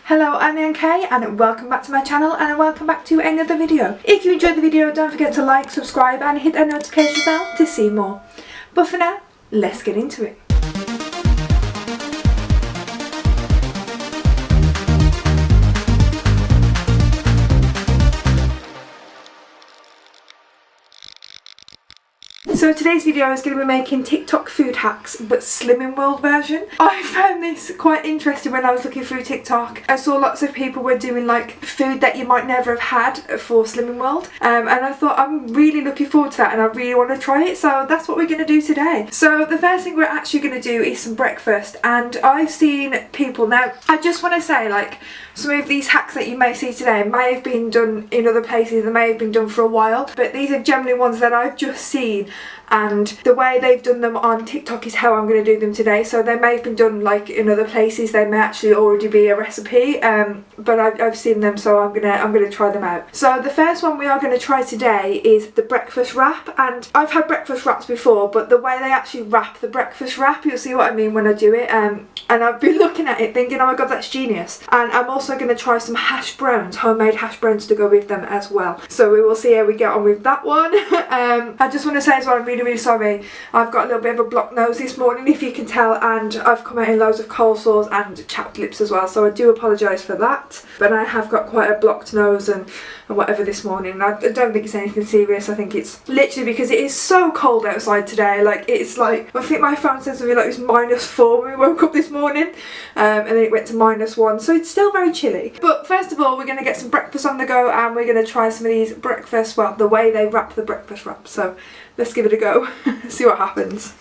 Hello, I'm Leanne.K and welcome back to my channel and welcome back to another video. If you enjoyed the video, don't forget to like, subscribe and hit that notification bell to see more. But for now, let's get into it. So today's video is going to be making TikTok food hacks, but Slimming World version. I found this quite interesting when I was looking through TikTok. I saw lots of people were doing like food that you might never have had for Slimming World, and I thought I'm really looking forward to that and I really want to try it, so that's what we're going to do today. So the first thing we're actually going to do is some breakfast, and I've seen people, now I just want to say, like, some of these hacks that you may see today may have been done in other places, they may have been done for a while, but these are generally ones that I've just seen, and the way they've done them on TikTok is how I'm going to do them today. So they may have been done like in other places, they may actually already be a recipe, but I've seen them, so I'm gonna try them out. So the first one we are going to try today is the breakfast wrap, and I've had breakfast wraps before, but the way they actually wrap the breakfast wrap, you'll see what I mean when I do it, and I've been looking at it thinking, oh my god, that's genius. And I'm also going to try some hash browns, homemade hash browns, to go with them as well. So we will see how we get on with that one. I just want to say as well, I'm really sorry, I've got a little bit of a blocked nose this morning, if you can tell, and I've come out in loads of cold sores and chapped lips as well, so I do apologise for that. But I have got quite a blocked nose and whatever this morning. I don't think it's anything serious. I think it's literally because it is so cold outside today. Like, it's like, I think my phone said something like it was -4 when we woke up this morning, and then it went to -1, so it's still very chilly. But first of all, we're going to get some breakfast on the go, and we're going to try some of these breakfast, well, the way they wrap the breakfast wrap. So let's give it a go, see what happens.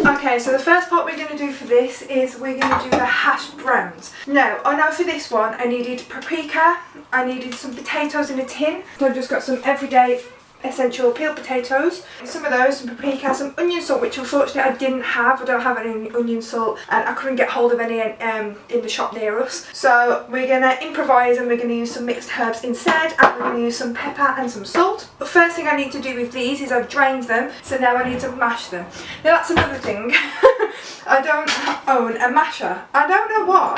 Okay, so the first part we're going to do for this is we're going to do the hash browns. Now, I know for this one I needed paprika, I needed some potatoes in a tin, so I've just got some everyday essential peeled potatoes, some of those, some paprika, some onion salt, which unfortunately I didn't have. I don't have any onion salt and I couldn't get hold of any in the shop near us. So we're going to improvise and we're going to use some mixed herbs instead, and we're going to use some pepper and some salt. The first thing I need to do with these is I've drained them, so now I need to mash them. Now that's another thing. I don't own a masher. I don't know why.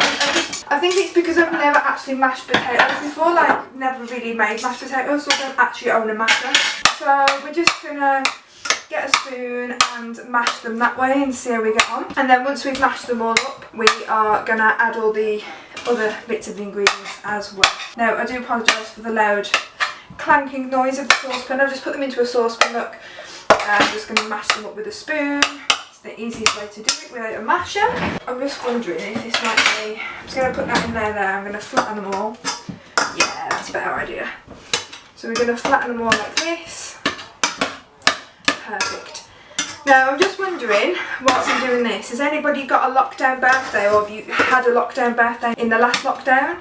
I think it's because I've never actually mashed potatoes before, like never really made mashed potatoes, so I don't actually own a masher. So we're just gonna get a spoon and mash them that way and see how we get on. And then once we've mashed them all up, we are gonna add all the other bits of the ingredients as well. Now, I do apologise for the loud clanking noise of the saucepan. I've just put them into a saucepan, look. I'm just gonna mash them up with a spoon. The easiest way to do it without a masher. I'm just wondering if this might be, I'm just going to put that in there, I'm going to flatten them all. Yeah, that's a better idea. So we're going to flatten them all like this. Perfect. Now I'm just wondering, whilst I'm doing this, has anybody got a lockdown birthday, or have you had a lockdown birthday in the last lockdown?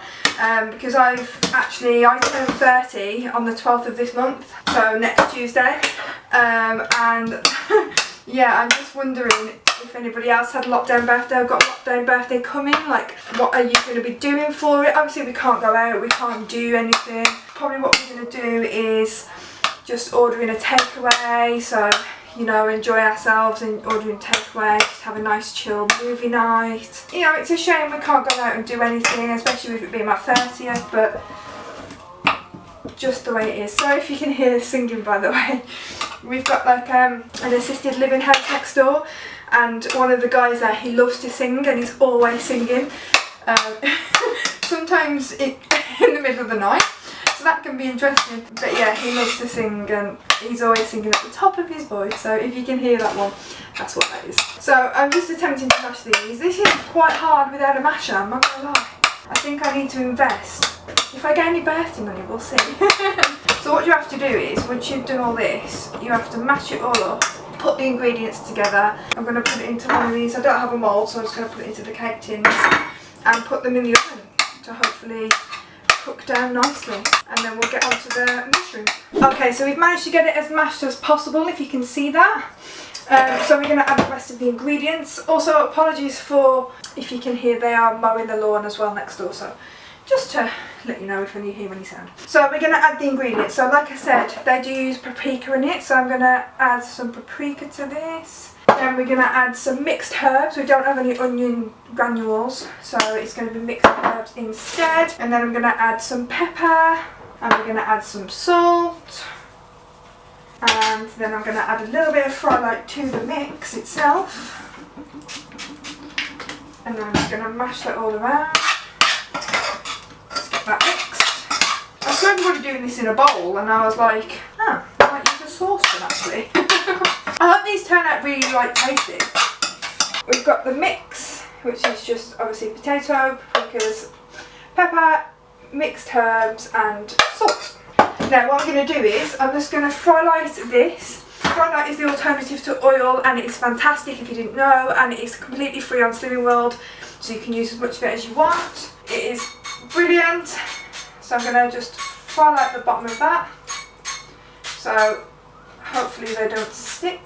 Because I turned 30 on the 12th of this month, so next Tuesday, and yeah, I'm just wondering if anybody else had a lockdown birthday or got a lockdown birthday coming. Like, what are you going to be doing for it? Obviously we can't go out, we can't do anything. Probably what we're going to do is just ordering a takeaway, so, you know, enjoy ourselves and ordering takeaway, just have a nice chill movie night. You know, it's a shame we can't go out and do anything, especially with it being my 30th, but just the way it is. So if you can hear singing, by the way, we've got like an assisted living house next door, and one of the guys there, he loves to sing and he's always singing, sometimes in the middle of the night, so that can be interesting. But yeah, he loves to sing and he's always singing at the top of his voice, so if you can hear that one, that's what that is. So I'm just attempting to mash these. This is quite hard without a masher, I'm not gonna lie. I think I need to invest. If I get any birthday money, we'll see. So what you have to do is, once you've done all this, you have to mash it all up, put the ingredients together. I'm going to put it into one of these, I don't have a mould, so I'm just going to put it into the cake tins and put them in the oven to hopefully cook down nicely, and then we'll get onto the mushroom. Okay, so we've managed to get it as mashed as possible, if you can see that. So we're going to add the rest of the ingredients. Also, apologies for if you can hear, they are mowing the lawn as well next door, so just to let you know if you hear any sound. So we're going to add the ingredients. So like I said, they do use paprika in it, so I'm going to add some paprika to this. Then we're going to add some mixed herbs. We don't have any onion granules, so it's going to be mixed herbs instead. And then I'm going to add some pepper, and we're going to add some salt. And then I'm going to add a little bit of fry light to the mix itself. And then I'm just going to mash that all around. Let's get that mixed. I saw everybody doing this in a bowl and I was like, oh, I might use a saucepan actually. I hope these turn out really like tasty. We've got the mix, which is just obviously potato, paprikas, pepper, mixed herbs and salt. Now what I'm going to do is, I'm just going to fry light this. Fry light is the alternative to oil and it's fantastic if you didn't know, and it is completely free on Slimming World, so you can use as much of it as you want. It is brilliant. So I'm going to just fry light the bottom of that, so hopefully they don't stick.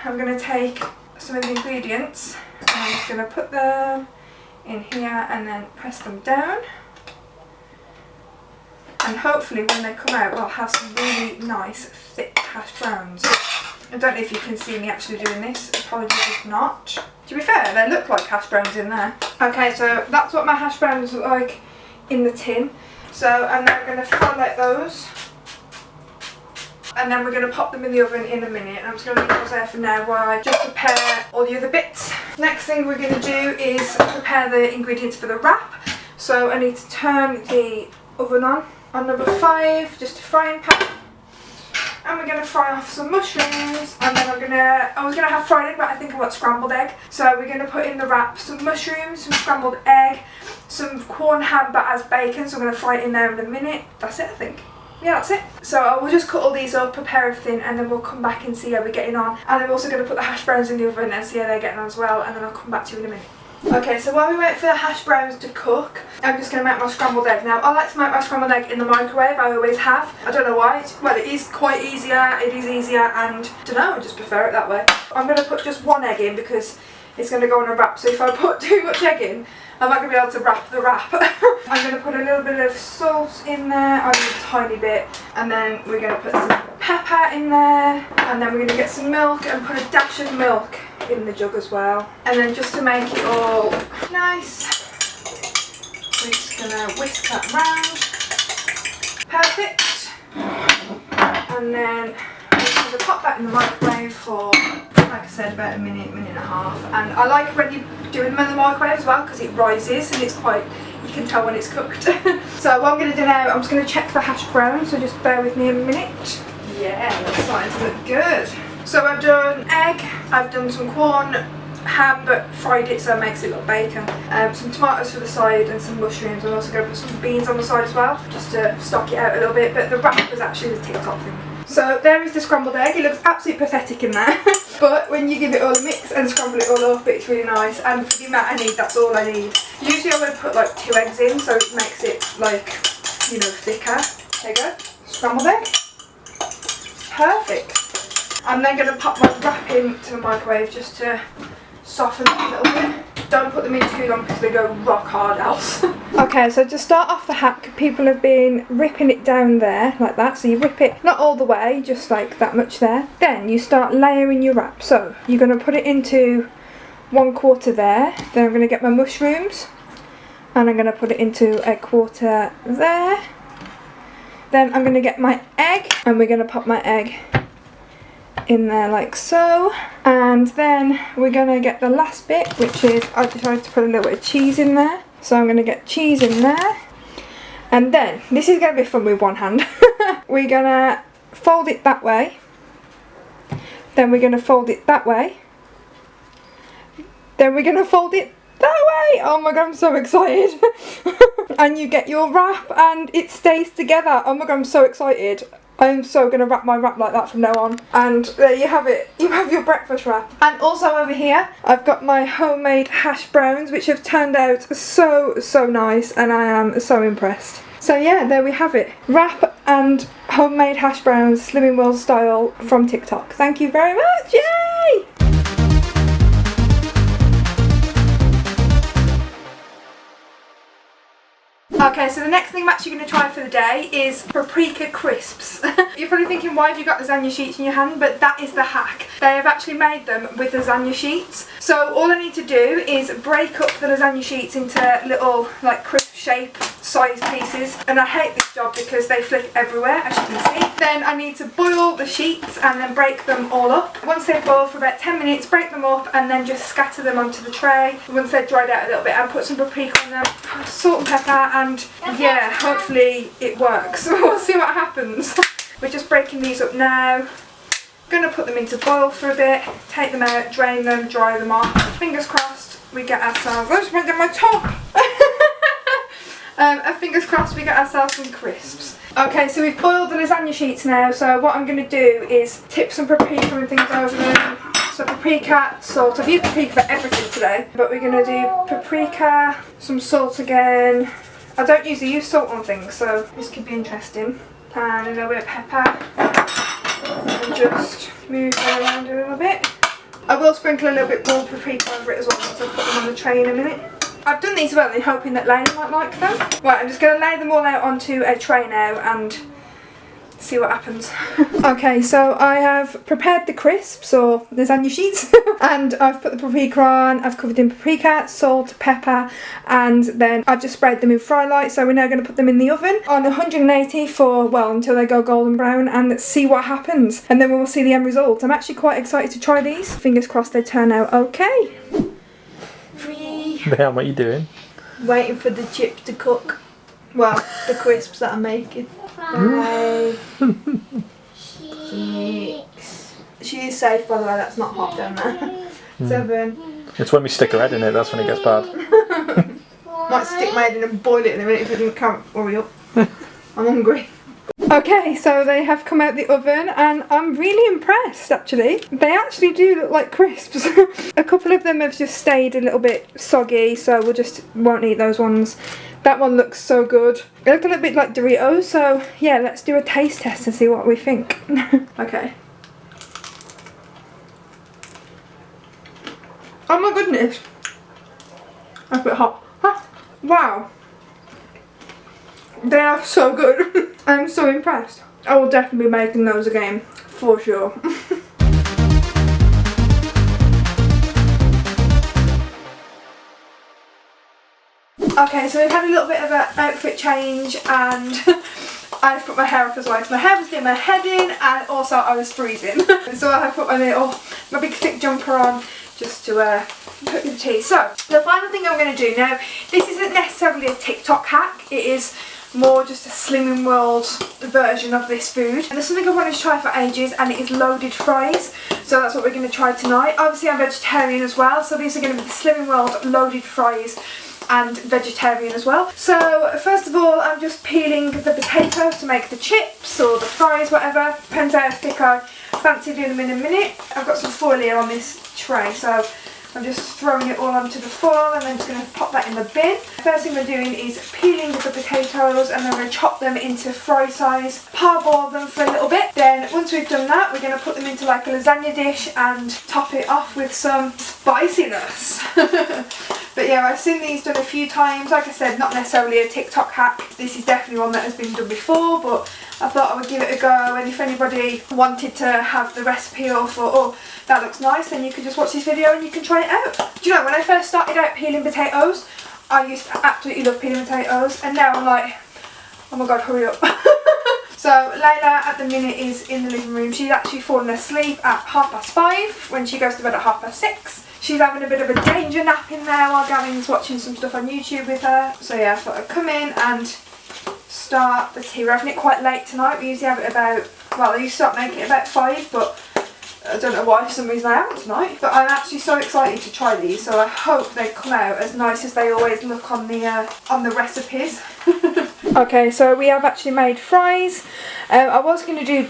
I'm going to take some of the ingredients and I'm just going to put them in here and then press them down. And hopefully when they come out we'll have some really nice thick hash browns. I don't know if you can see me actually doing this, apologies if not. To be fair, they look like hash browns in there. Okay, so that's what my hash browns look like in the tin. So I'm now going to fry light those. And then we're going to pop them in the oven in a minute. And I'm just going to leave those there for now while I just prepare all the other bits. Next thing we're going to do is prepare the ingredients for the wrap. So I need to turn the oven on number 5, just a frying pan, and we're going to fry off some mushrooms, and then I was going to have fried egg, but I think I want scrambled egg, so we're going to put in the wrap some mushrooms, some scrambled egg, some corn ham but as bacon, so I'm going to fry it in there in a minute. That's it, I think. Yeah, that's it. So I will just cut all these up, prepare everything, and then we'll come back and see how we're getting on. And I'm also going to put the hash browns in the oven and see how they're getting on as well, and then I'll come back to you in a minute. Okay, so while we wait for the hash browns to cook, I'm just going to make my scrambled egg. Now, I like to make my scrambled egg in the microwave, I always have. I don't know why. Well, it is quite easier, it is easier, and I don't know, I just prefer it that way. I'm going to put just one egg in because it's going to go on a wrap, so if I put too much egg in, I'm not going to be able to wrap the wrap. I'm going to put a little bit of salt in there, only a tiny bit, and then we're going to put some pepper in there, and then we're going to get some milk and put a dash of milk in the jug as well. And then just to make it all nice, we're just going to whisk that round. Perfect. And then we're just going to pop that in the microwave for, like I said, about a minute, minute and a half. And I like when you're doing them in the microwave as well because it rises and it's quite, you can tell when it's cooked. So what I'm going to do now, I'm just going to check the hash brown, so just bear with me a minute. Yeah, that's starting to look good. So I've done egg, I've done some corn ham but fried it so it makes it look bacon, some tomatoes for the side and some mushrooms. I'm also going to put some beans on the side as well just to stock it out a little bit, but the wrap was actually the Tik Tok thing. So there is the scrambled egg. It looks absolutely pathetic in there but when you give it all a mix and scramble it all up, it's really nice, and for the amount I need, that's all I need. Usually I would put like 2 eggs in so it makes it like, you know, thicker. There you go, scrambled egg. Perfect. I'm then going to pop my wrap into the microwave just to soften them a little bit. Don't put them in too long because they go rock hard else. Okay, so to start off the hack, people have been ripping it down there like that. So you rip it not all the way, just like that much there. Then you start layering your wrap. So you're going to put it into 1/4 there. Then I'm going to get my mushrooms and I'm going to put it into 1/4 there. Then I'm going to get my egg and we're going to pop my egg in there like so, and then we're going to get the last bit, which is, I decided to put a little bit of cheese in there, so I'm going to get cheese in there, and then this is going to be fun with one hand. We're going to fold it that way, then we're going to fold it that way, then we're going to fold it that way. Oh my god, I'm so excited. And you get your wrap and it stays together. Oh my god, I'm so excited. I'm so going to wrap my wrap like that from now on. And there you have it. You have your breakfast wrap. And also over here, I've got my homemade hash browns, which have turned out so nice. And I am so impressed. So yeah, there we have it. Wrap and homemade hash browns, Slimming World style from Tik Tok. Thank you very much. Yay! Okay, so the next thing I'm actually going to try for the day is paprika crisps. You're probably thinking, why have you got lasagna sheets in your hand? But that is the hack. They have actually made them with lasagna sheets. So all I need to do is break up the lasagna sheets into little like crisp shape size pieces. And I hate this job because they flick everywhere, as you can see. Then I need to boil the sheets and then break them all up. Once they boil for about 10 minutes, break them up and then just scatter them onto the tray. Once they're dried out a little bit, and put some paprika on them, salt and pepper, and yeah, hopefully it works. We'll see what happens. We're just breaking these up now. Gonna put them into boil for a bit, take them out, drain them, dry them off. Fingers crossed we get ourselves, I just went down my top. Fingers crossed we get ourselves some crisps. Okay, so we've boiled the lasagna sheets now, so what I'm going to do is tip some paprika and things over them. So paprika, salt. I've used paprika for everything today, but we're going to do paprika, some salt again. I don't usually use salt on things, so this could be interesting. And a little bit of pepper. And just move them around a little bit. I will sprinkle a little bit more paprika over it as well, so I'll put them on the tray in a minute. I've done these well in hoping that Leanne might like them. Right, I'm just going to lay them all out onto a tray now and see what happens. Okay, so I have prepared the crisps, or lasagna sheets, and I've put the paprika on. I've covered in paprika, salt, pepper, and then I've just sprayed them in fry light. So we're now going to put them in the oven on 180 for, well, until they go golden brown, and see what happens. And then we'll see the end result. I'm actually quite excited to try these. Fingers crossed they turn out okay. Leanne, what are you doing? Waiting for the chips to cook. Well, the crisps that I'm making. 5, 6. She is safe, by the way, that's not hot down there. 7. It's when we stick her head in it, that's when it gets bad. Might stick my head in and boil it in a minute if I didn't hurry up. I'm hungry. Okay, so they have come out the oven and I'm really impressed actually. They actually do look like crisps. A couple of them have just stayed a little bit soggy, so won't eat those ones. That one looks so good. They look a little bit like Doritos, so yeah, let's do a taste test and see what we think. Okay. Oh my goodness. That's a bit hot. Huh. Wow. They are so good. I'm so impressed. I will definitely be making those again, for sure. Okay, so we've had a little bit of an outfit change and I've put my hair up as well. My hair was doing my head in and also I was freezing. So I have put my big thick jumper on just to put in the tea. So, the final thing I'm going to do now, this isn't necessarily a TikTok hack, it is more just a Slimming World version of this food. And there's something I wanted to try for ages, and it is loaded fries. So that's what we're going to try tonight. Obviously I'm vegetarian as well, so these are going to be the Slimming World loaded fries and vegetarian as well. So first of all, I'm just peeling the potatoes to make the chips or the fries, whatever. Depends how thick I fancy doing them in a minute. I've got some foil here on this tray, so I'm just throwing it all onto the foil and then just going to pop that in the bin. First thing we're doing is peeling the potatoes and then we're going to chop them into fry size, parboil them for a little bit. Then once we've done that, we're going to put them into like a lasagna dish and top it off with some spiciness. But yeah, I've seen these done a few times. Like I said, not necessarily a TikTok hack. This is definitely one that has been done before, but I thought I would give it a go, and if anybody wanted to have the recipe or thought, oh, that looks nice, then you can just watch this video and you can try it out. Do you know, when I first started out peeling potatoes, I used to absolutely love peeling potatoes, and now I'm like, oh my god, hurry up. So Layla at the minute is in the living room. She's actually fallen asleep at 5:30 when she goes to bed at 6:30. She's having a bit of a danger nap in there while Gavin's watching some stuff on YouTube with her. So yeah, I thought I'd come in and start the tea. We're having it quite late tonight. We usually have it about, well, I used to start making it about 5, but I don't know why for some reason I haven't tonight. But I'm actually so excited to try these, so I hope they come out as nice as they always look on the recipes. Okay, so we have actually made fries. I was going to do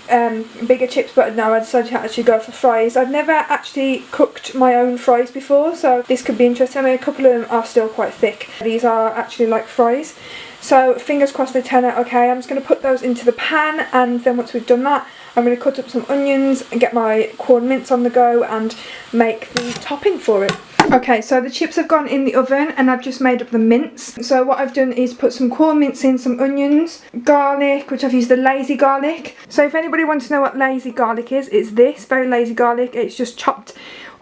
bigger chips, but no, I decided to actually go for fries. I've never actually cooked my own fries before, so this could be interesting. I mean, a couple of them are still quite thick. These are actually like fries. So fingers crossed they turn out okay. I'm just going to put those into the pan, and then once we've done that, I'm going to cut up some onions and get my corn mince on the go and make the topping for it. Okay, so the chips have gone in the oven and I've just made up the mince. So what I've done is put some corn mince in, some onions, garlic, which I've used the lazy garlic. So if anybody wants to know what lazy garlic is, it's this, very lazy garlic. It's just chopped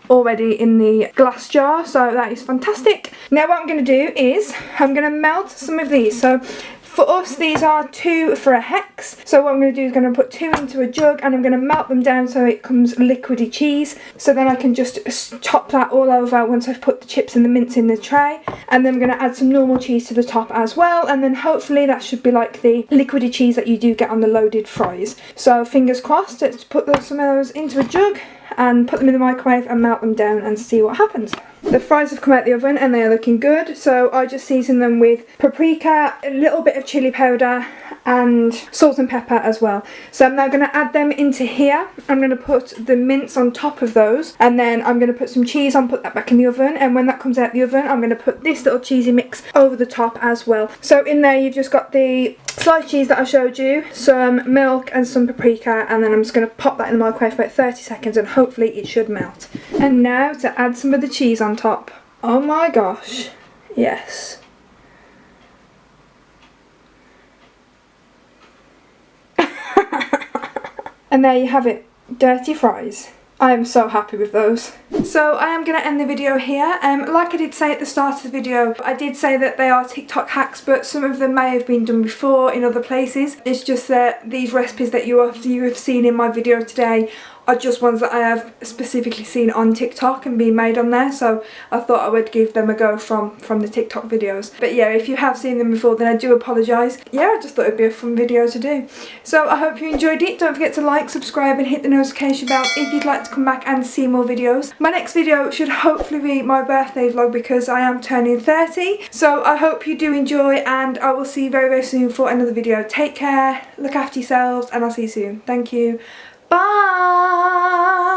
already in the glass jar, so that is fantastic. Now what I'm going to do is I'm going to melt some of these. So for us, these are 2 for a hex. So what I'm going to do is going to put 2 into a jug and I'm going to melt them down so it comes liquidy cheese. So then I can just chop that all over once I've put the chips and the mince in the tray. And then I'm going to add some normal cheese to the top as well. And then hopefully that should be like the liquidy cheese that you do get on the loaded fries. So fingers crossed, let's put some of those into a jug and put them in the microwave and melt them down and see what happens. The fries have come out the oven and they are looking good, so I just season them with paprika, a little bit of chili powder and salt and pepper as well. So I'm now going to add them into here. I'm going to put the mince on top of those and then I'm going to put some cheese on, put that back in the oven, and when that comes out the oven I'm going to put this little cheesy mix over the top as well. So in there you've just got the sliced cheese that I showed you, some milk and some paprika, and then I'm just going to pop that in the microwave for about 30 seconds and hopefully it should melt. And now to add some of the cheese on top. Oh my gosh, yes. And there you have it, dirty fries. I am so happy with those. So I am going to end the video here. Like I did say at the start of the video, I did say that they are TikTok hacks, but some of them may have been done before in other places. It's just that these recipes that you have seen in my video today are just ones that I have specifically seen on TikTok and being made on there, so I thought I would give them a go from the TikTok videos. But yeah, if you have seen them before then I do apologise. Yeah, I just thought it would be a fun video to do. So I hope you enjoyed it. Don't forget to like, subscribe and hit the notification bell if you'd like to come back and see more videos. My next video should hopefully be my birthday vlog because I am turning 30. So I hope you do enjoy and I will see you very, very soon for another video. Take care, look after yourselves and I'll see you soon. Thank you. Bye!